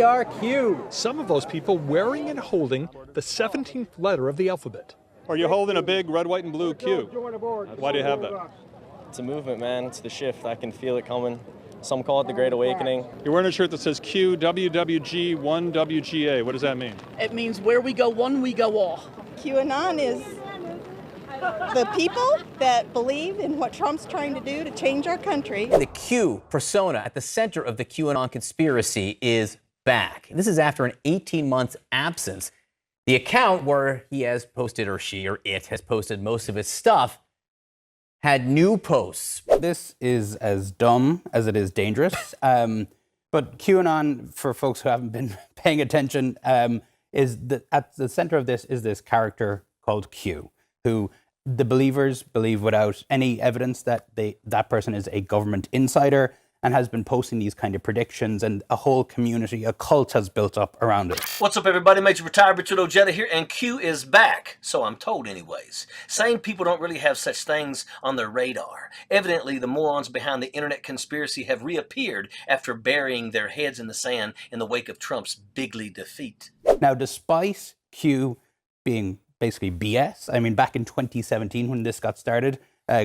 are Q. Some of those people wearing and holding the 17th letter of the alphabet. Are you holding a big red, white, and blue Q? Why do you have that? It's a movement, man. It's the shift. I can feel it coming. Some call it the Great Awakening. You're wearing a shirt that says Q, WWG, 1WGA. What does that mean? It means where we go one, we go all. QAnon is the people that believe in what Trump's trying to do to change our country. The Q persona at the center of the QAnon conspiracy is back. This is after an 18-month absence. The account where he has posted, or she or it has posted most of his stuff, had new posts. This is as dumb as it is dangerous. But QAnon, for folks who haven't been paying attention, at the center of this is this character called Q, who the believers believe without any evidence that that person is a government insider and has been posting these kind of predictions, and a whole community, a cult has built up around it. What's up, everybody? Major Retired Richard Ojeda here, and Q is back, so I'm told anyways. Sane people don't really have such things on their radar. Evidently, the morons behind the internet conspiracy have reappeared after burying their heads in the sand in the wake of Trump's bigly defeat. Now, despite Q being basically BS, I mean, back in 2017 when this got started,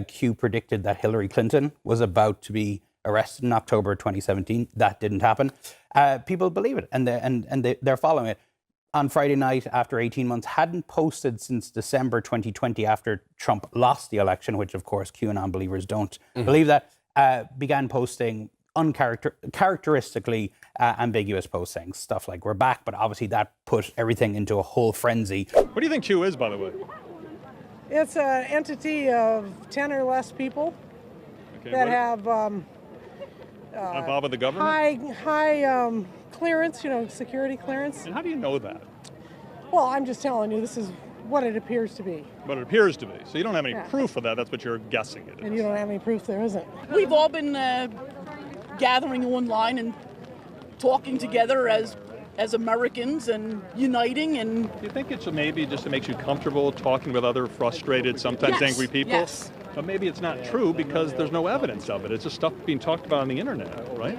Q predicted that Hillary Clinton was about to be arrested in October 2017. That didn't happen. People believe it, and they're following it. On Friday night, after 18 months, hadn't posted since December 2020 after Trump lost the election, which of course QAnon believers don't believe that, began posting uncharacteristically ambiguous postings, stuff like "we're back," but obviously that put everything into a whole frenzy. What do you think Q is, by the way? It's an entity of 10 or less people that have involved with the government? High clearance, security clearance. And how do you know that? Well, I'm just telling you, this is what it appears to be. What it appears to be. So you don't have any proof of that. That's what you're guessing it is. And you don't have any proof there isn't. We've all been gathering online and talking together as Americans and uniting. And do you think it's maybe just it makes you comfortable talking with other frustrated, sometimes angry people? Yes. But maybe it's not true because there's no evidence of it. It's just stuff being talked about on the internet, right?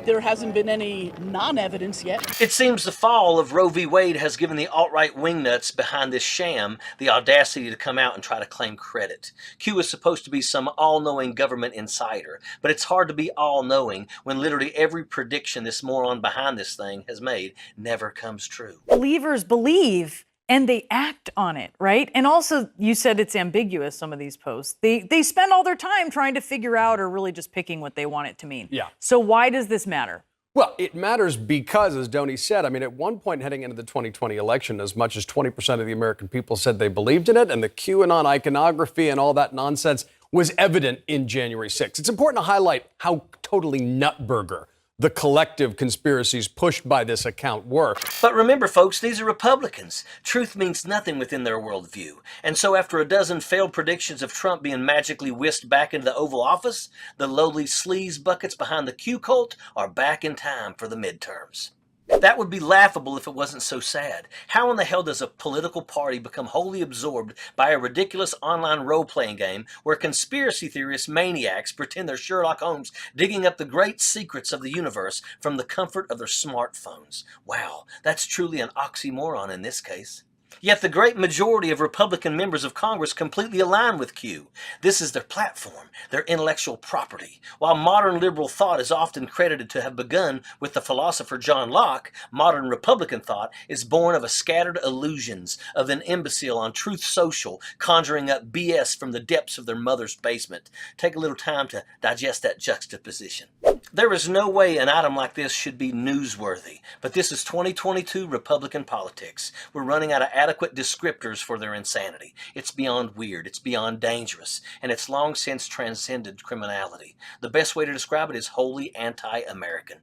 There hasn't been any non-evidence yet. It seems the fall of Roe v. Wade has given the alt-right wingnuts behind this sham the audacity to come out and try to claim credit. Q is supposed to be some all-knowing government insider, but it's hard to be all-knowing when literally every prediction this moron behind this thing has made never comes true. Believers believe and they act on it, right? And also, you said it's ambiguous, some of these posts. They spend all their time trying to figure out or really just picking what they want it to mean. Yeah. So why does this matter? Well, it matters because, as Donnie said, I mean, at one point heading into the 2020 election, as much as 20% of the American people said they believed in it, and the QAnon iconography and all that nonsense was evident in January 6th. It's important to highlight how totally nutburger the collective conspiracies pushed by this account were. But remember, folks, these are Republicans. Truth means nothing within their worldview. And so after a dozen failed predictions of Trump being magically whisked back into the Oval Office, the lowly sleaze buckets behind the Q cult are back in time for the midterms. That would be laughable if it wasn't so sad. How in the hell does a political party become wholly absorbed by a ridiculous online role-playing game where conspiracy theorist maniacs pretend they're Sherlock Holmes digging up the great secrets of the universe from the comfort of their smartphones? Wow, that's truly an oxymoron in this case. Yet the great majority of Republican members of Congress completely align with Q. This is their platform, their intellectual property. While modern liberal thought is often credited to have begun with the philosopher John Locke, modern Republican thought is born of a scattered illusions of an imbecile on Truth Social conjuring up BS from the depths of their mother's basement. Take a little time to digest that juxtaposition. There is no way an item like this should be newsworthy, but this is 2022 Republican politics. We're running out of adequate descriptors for their insanity. It's beyond weird, it's beyond dangerous, and it's long since transcended criminality. The best way to describe it is wholly anti-American.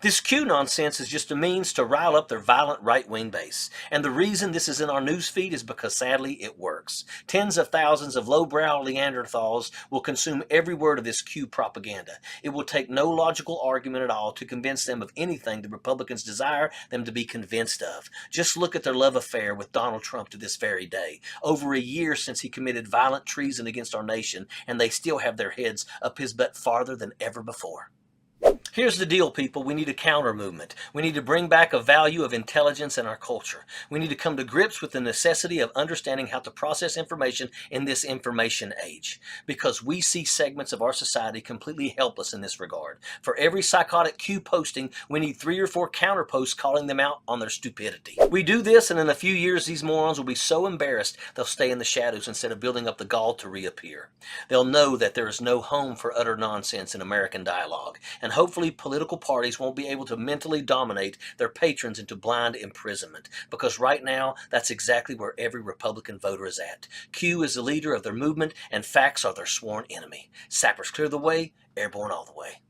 This Q nonsense is just a means to rile up their violent right-wing base. And the reason this is in our news feed is because, sadly, it works. Tens of thousands of lowbrow Neanderthals will consume every word of this Q propaganda. It will take no logical argument at all to convince them of anything the Republicans desire them to be convinced of. Just look at their love affair with Donald Trump to this very day. Over a year since he committed violent treason against our nation, and they still have their heads up his butt farther than ever before. Here's the deal, people. We need a counter movement. We need to bring back a value of intelligence in our culture. We need to come to grips with the necessity of understanding how to process information in this information age, because we see segments of our society completely helpless in this regard. For every psychotic Q posting, we need 3 or 4 counter posts calling them out on their stupidity. We do this, and in a few years, these morons will be so embarrassed they'll stay in the shadows instead of building up the gall to reappear. They'll know that there is no home for utter nonsense in American dialogue, and hopefully political parties won't be able to mentally dominate their patrons into blind imprisonment, because right now that's exactly where every Republican voter is at. Q is the leader of their movement, and facts are their sworn enemy. Sappers clear the way, airborne all the way.